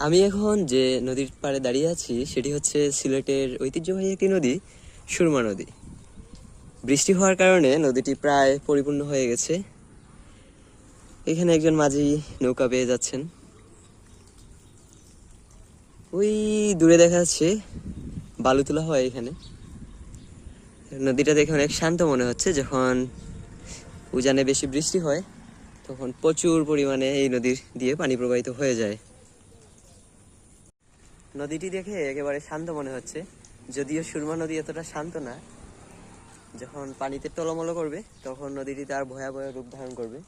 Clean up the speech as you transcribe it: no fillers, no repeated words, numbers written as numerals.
আমি এখন যে নদীর পাড়ে দাঁড়িয়ে আছি সেটি হচ্ছে সিলেটের ঐতিহ্যবাহী একটি নদী, সুরমা নদী। বৃষ্টি হওয়ার কারণে নদীটি প্রায় পরিপূর্ণ হয়ে গেছে। এখানে একজন মাঝি নৌকা পেয়ে যাচ্ছেন। ওই দূরে দেখা যাচ্ছে বালু তোলা হয় এখানে। নদীটা দেখে অনেক শান্ত মনে হচ্ছে। যখন উজানে বেশি বৃষ্টি হয় তখন প্রচুর পরিমাণে এই নদীর দিয়ে পানি প্রবাহিত হয়ে যায়। নদীটি দেখে একেবারে শান্ত মনে হচ্ছে, যদিও সুরমা নদী এতটা শান্ত না। যখন পানিতে টলমল করবে তখন নদীটি তার ভয়াবহ রূপ ধারণ করবে।